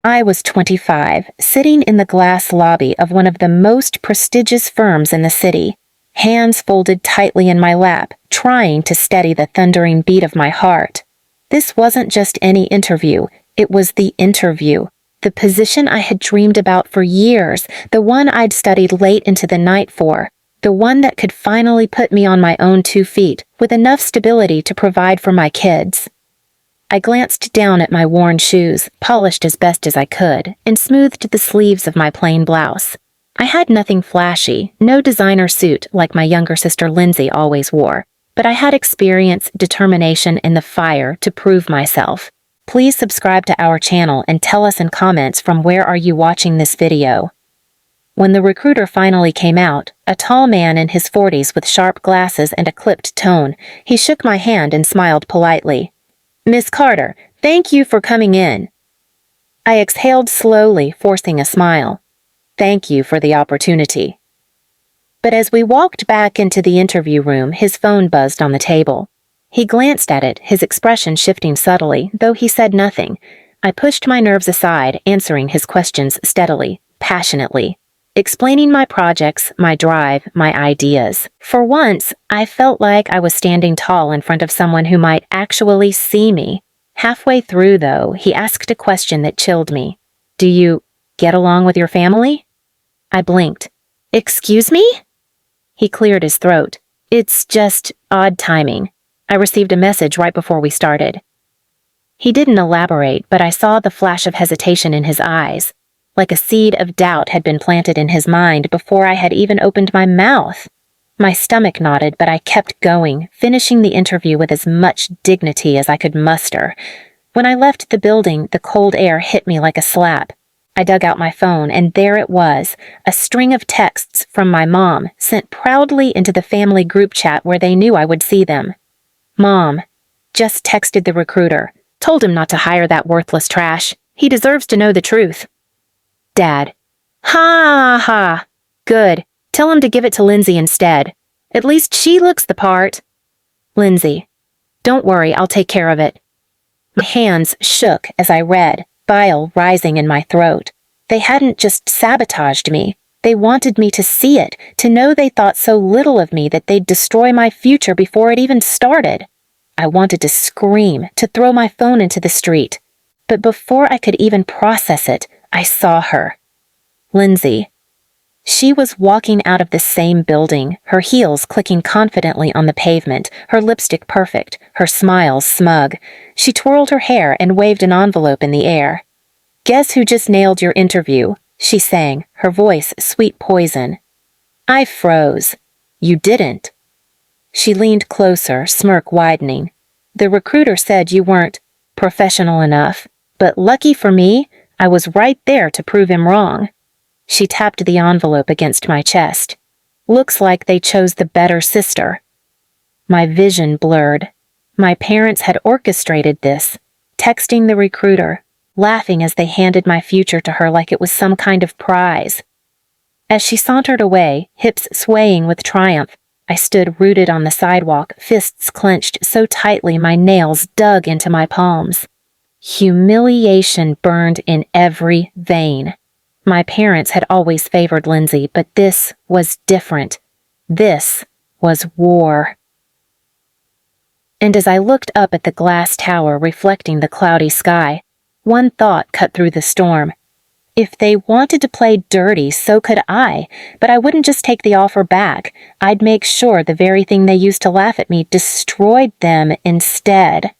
I was 25, sitting in the glass lobby of one of the most prestigious firms in the city, hands folded tightly in my lap, trying to steady the thundering beat of my heart. This wasn't just any interview, it was the interview. The position I had dreamed about for years, the one I'd studied late into the night for, the one that could finally put me on my own 2 feet, with enough stability to provide for my kids. I glanced down at my worn shoes, polished as best as I could, and smoothed the sleeves of my plain blouse. I had nothing flashy, no designer suit like my younger sister Lindsay always wore, but I had experience, determination, and the fire to prove myself. Please subscribe to our channel and tell us in comments from where are you watching this video. When the recruiter finally came out, a tall man in his 40s with sharp glasses and a clipped tone, he shook my hand and smiled politely. "Miss Carter, thank you for coming in." I exhaled slowly, forcing a smile. "Thank you for the opportunity." But as we walked back into the interview room, his phone buzzed on the table. He glanced at it, his expression shifting subtly, though he said nothing. I pushed my nerves aside, answering his questions steadily, passionately, explaining my projects, my drive, my ideas. For once, I felt like I was standing tall in front of someone who might actually see me. Halfway through, though, he asked a question that chilled me. "Do you get along with your family?" I blinked. "Excuse me?" He cleared his throat. "It's just odd timing. I received a message right before we started." He didn't elaborate, but I saw the flash of hesitation in his eyes, like a seed of doubt had been planted in his mind before I had even opened my mouth. My stomach knotted, but I kept going, finishing the interview with as much dignity as I could muster. When I left the building, the cold air hit me like a slap. I dug out my phone, and there it was, a string of texts from my mom, sent proudly into the family group chat where they knew I would see them. "Mom, just texted the recruiter. Told him not to hire that worthless trash. He deserves to know the truth." Dad, "Ha ha. Good. Tell him to give it to Lindsay instead. At least she looks the part." Lindsay, "Don't worry, I'll take care of it." My hands shook as I read, bile rising in my throat. They hadn't just sabotaged me. They wanted me to see it, to know they thought so little of me that they'd destroy my future before it even started. I wanted to scream, to throw my phone into the street. But before I could even process it, I saw her. Lindsay. She was walking out of the same building, her heels clicking confidently on the pavement, her lipstick perfect, her smile smug. She twirled her hair and waved an envelope in the air. "Guess who just nailed your interview?" she sang, her voice sweet poison. I froze. "You didn't." She leaned closer, smirk widening. "The recruiter said you weren't professional enough, but lucky for me, I was right there to prove him wrong." She tapped the envelope against my chest. "Looks like they chose the better sister." My vision blurred. My parents had orchestrated this, texting the recruiter, laughing as they handed my future to her like it was some kind of prize. As she sauntered away, hips swaying with triumph, I stood rooted on the sidewalk, fists clenched so tightly my nails dug into my palms. Humiliation burned in every vein. My parents had always favored Lindsay, but this was different. This was war. And as I looked up at the glass tower reflecting the cloudy sky, one thought cut through the storm. If they wanted to play dirty, so could I, but I wouldn't just take the offer back. I'd make sure the very thing they used to laugh at me destroyed them instead.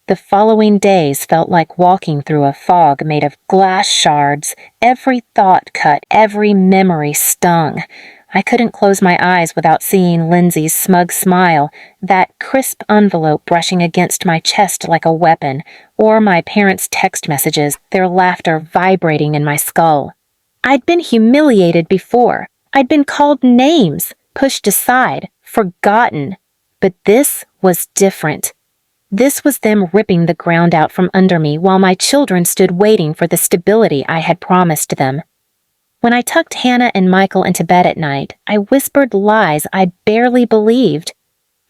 The following days felt like walking through a fog made of glass shards. Every thought cut, every memory stung. I couldn't close my eyes without seeing Lindsay's smug smile, that crisp envelope brushing against my chest like a weapon, or my parents' text messages, their laughter vibrating in my skull. I'd been humiliated before. I'd been called names, pushed aside, forgotten. But this was different. This was them ripping the ground out from under me while my children stood waiting for the stability I had promised them. When I tucked Hannah and Michael into bed at night, I whispered lies I barely believed.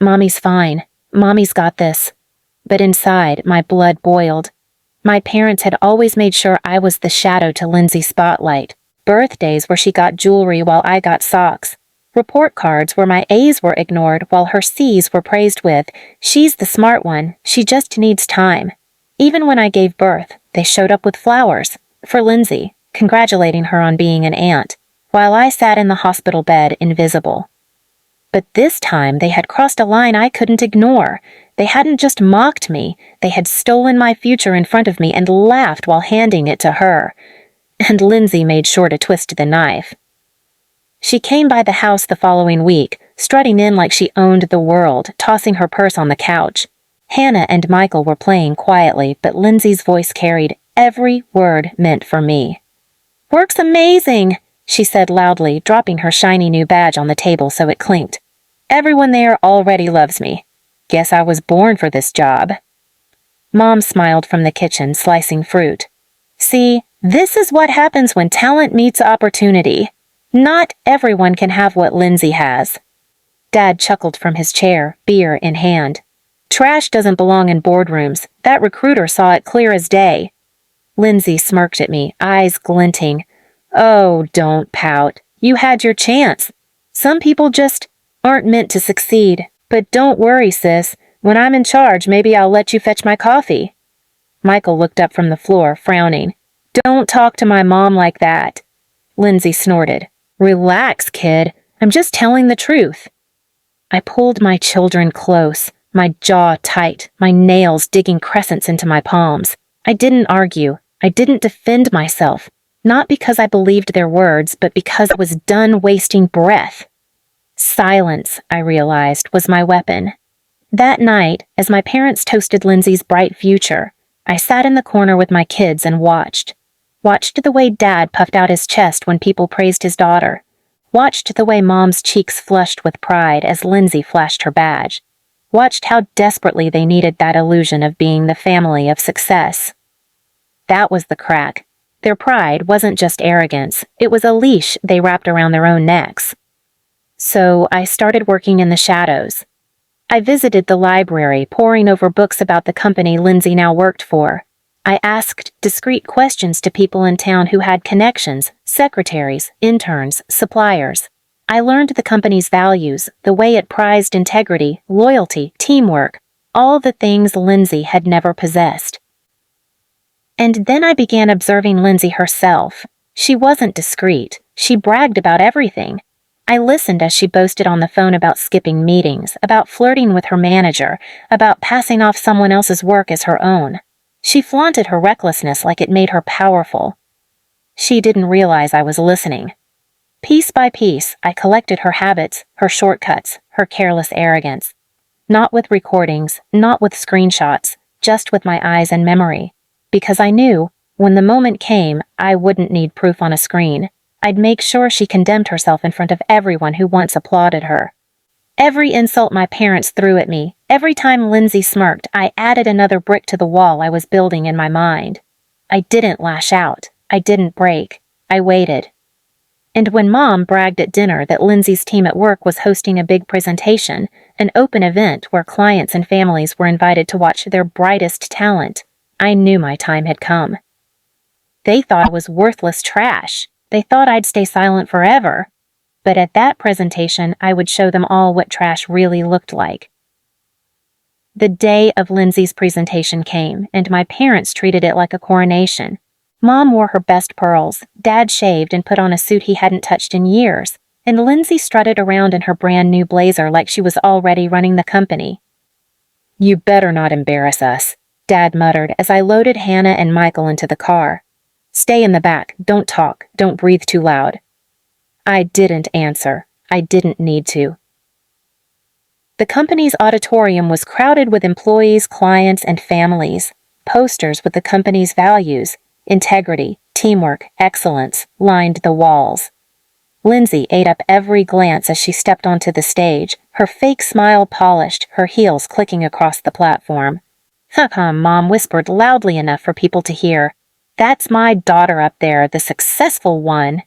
"Mommy's fine. Mommy's got this." But inside, my blood boiled. My parents had always made sure I was the shadow to Lindsay's spotlight. Birthdays where she got jewelry while I got socks. Report cards where my A's were ignored while her C's were praised with, "She's the smart one, she just needs time." Even when I gave birth, they showed up with flowers. For Lindsay, congratulating her on being an aunt, while I sat in the hospital bed invisible. But this time they had crossed a line I couldn't ignore. They hadn't just mocked me, they had stolen my future in front of me and laughed while handing it to her. And Lindsay made sure to twist the knife. She came by the house the following week, strutting in like she owned the world, tossing her purse on the couch. Hannah and Michael were playing quietly, but Lindsay's voice carried every word meant for me. "Work's amazing," she said loudly, dropping her shiny new badge on the table so it clinked. "Everyone there already loves me. Guess I was born for this job." Mom smiled from the kitchen, slicing fruit. "See, this is what happens when talent meets opportunity. Not everyone can have what Lindsay has." Dad chuckled from his chair, beer in hand. "Trash doesn't belong in boardrooms. That recruiter saw it clear as day." Lindsay smirked at me, eyes glinting. "Oh, don't pout. You had your chance. Some people just aren't meant to succeed. But don't worry, sis. When I'm in charge, maybe I'll let you fetch my coffee." Michael looked up from the floor, frowning. "Don't talk to my mom like that." Lindsay snorted. "Relax, kid. I'm just telling the truth." I pulled my children close, my jaw tight, my nails digging crescents into my palms. I didn't argue. I didn't defend myself. Not because I believed their words, but because I was done wasting breath. Silence, I realized, was my weapon. That night, as my parents toasted Lindsay's bright future, I sat in the corner with my kids and watched. Watched the way Dad puffed out his chest when people praised his daughter. Watched the way Mom's cheeks flushed with pride as Lindsay flashed her badge. Watched how desperately they needed that illusion of being the family of success. That was the crack. Their pride wasn't just arrogance, it was a leash they wrapped around their own necks. So I started working in the shadows. I visited the library, poring over books about the company Lindsay now worked for. I asked discreet questions to people in town who had connections, secretaries, interns, suppliers. I learned the company's values, the way it prized integrity, loyalty, teamwork, all the things Lindsay had never possessed. And then I began observing Lindsay herself. She wasn't discreet. She bragged about everything. I listened as she boasted on the phone about skipping meetings, about flirting with her manager, about passing off someone else's work as her own. She flaunted her recklessness like it made her powerful. She didn't realize I was listening. Piece by piece, I collected her habits, her shortcuts, her careless arrogance. Not with recordings, not with screenshots, just with my eyes and memory. Because I knew, when the moment came, I wouldn't need proof on a screen. I'd make sure she condemned herself in front of everyone who once applauded her. Every insult my parents threw at me, every time Lindsay smirked, I added another brick to the wall I was building in my mind. I didn't lash out. I didn't break. I waited. And when Mom bragged at dinner that Lindsay's team at work was hosting a big presentation, an open event where clients and families were invited to watch their brightest talent, I knew my time had come. They thought I was worthless trash. They thought I'd stay silent forever. But at that presentation, I would show them all what trash really looked like. The day of Lindsay's presentation came, and my parents treated it like a coronation. Mom wore her best pearls, Dad shaved and put on a suit he hadn't touched in years, and Lindsay strutted around in her brand new blazer like she was already running the company. "You better not embarrass us," Dad muttered as I loaded Hannah and Michael into the car. "Stay in the back, don't talk, don't breathe too loud." I didn't answer. I didn't need to. The company's auditorium was crowded with employees, clients, and families. Posters with the company's values, integrity, teamwork, excellence, lined the walls. Lindsay ate up every glance as she stepped onto the stage, her fake smile polished, her heels clicking across the platform. Mom whispered loudly enough for people to hear. "That's my daughter up there, the successful one."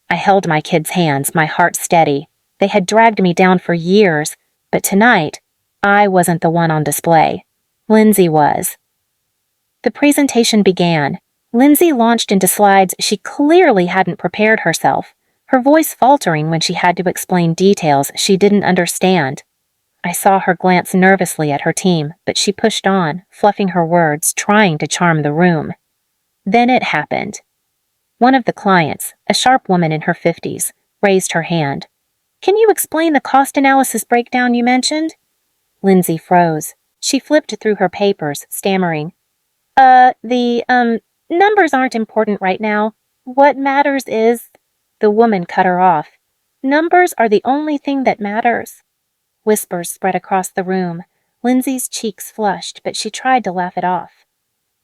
I held my kids' hands, my heart steady. They had dragged me down for years, but tonight, I wasn't the one on display. Lindsay was. The presentation began. Lindsay launched into slides she clearly hadn't prepared herself, her voice faltering when she had to explain details she didn't understand. I saw her glance nervously at her team, but she pushed on, fluffing her words, trying to charm the room. Then it happened. One of the clients, a sharp woman in her 50s, raised her hand. "Can you explain the cost analysis breakdown you mentioned?" Lindsay froze. She flipped through her papers, stammering. The numbers aren't important right now. What matters is—" The woman cut her off. "Numbers are the only thing that matters." Whispers spread across the room. Lindsay's cheeks flushed, but she tried to laugh it off.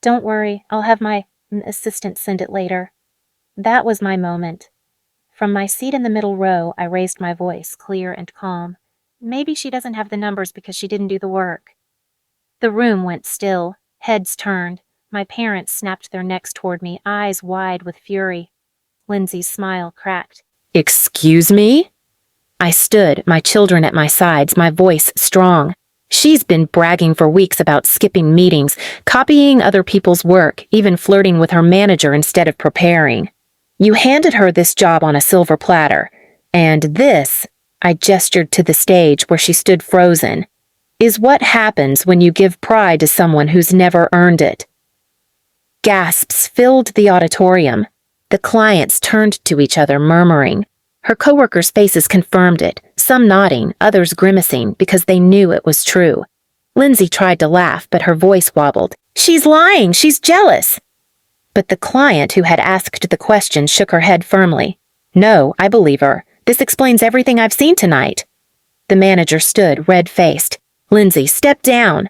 "Don't worry, I'll have my assistant send it later." That was my moment. From my seat in the middle row, I raised my voice, clear and calm. "Maybe she doesn't have the numbers because she didn't do the work." The room went still, heads turned. My parents snapped their necks toward me, eyes wide with fury. Lindsay's smile cracked. "Excuse me?" I stood, my children at my sides, my voice strong. "She's been bragging for weeks about skipping meetings, copying other people's work, even flirting with her manager instead of preparing. You handed her this job on a silver platter. And this," I gestured to the stage where she stood frozen, "is what happens when you give pride to someone who's never earned it." Gasps filled the auditorium. The clients turned to each other, murmuring. Her coworkers' faces confirmed it, some nodding, others grimacing because they knew it was true. Lindsay tried to laugh, but her voice wobbled. "She's lying! She's jealous!" But the client who had asked the question shook her head firmly. "No, I believe her. This explains everything I've seen tonight." The manager stood, red-faced. "Lindsay, step down."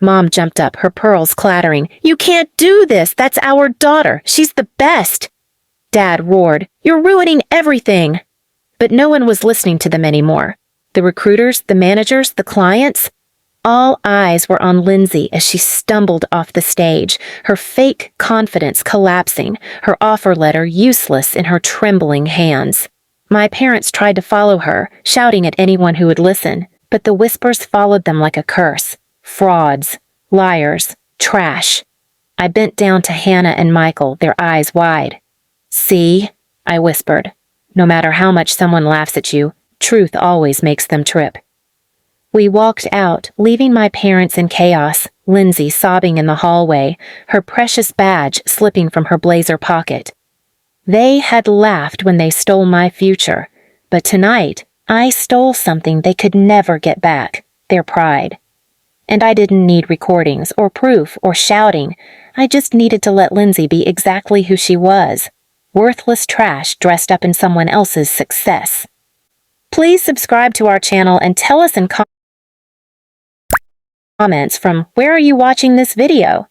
Mom jumped up, her pearls clattering. "You can't do this! That's our daughter! She's the best!" Dad roared, "You're ruining everything!" But no one was listening to them anymore. The recruiters, the managers, the clients. All eyes were on Lindsay as she stumbled off the stage, her fake confidence collapsing, her offer letter useless in her trembling hands. My parents tried to follow her, shouting at anyone who would listen, but the whispers followed them like a curse. Frauds, liars, trash. I bent down to Hannah and Michael, their eyes wide. "See?" I whispered. "No matter how much someone laughs at you, truth always makes them trip." We walked out, leaving my parents in chaos, Lindsay sobbing in the hallway, her precious badge slipping from her blazer pocket. They had laughed when they stole my future, but tonight I stole something they could never get back, their pride. And I didn't need recordings or proof or shouting. I just needed to let Lindsay be exactly who she was. Worthless trash dressed up in someone else's success. Please subscribe to our channel and tell us in comments from where are you watching this video?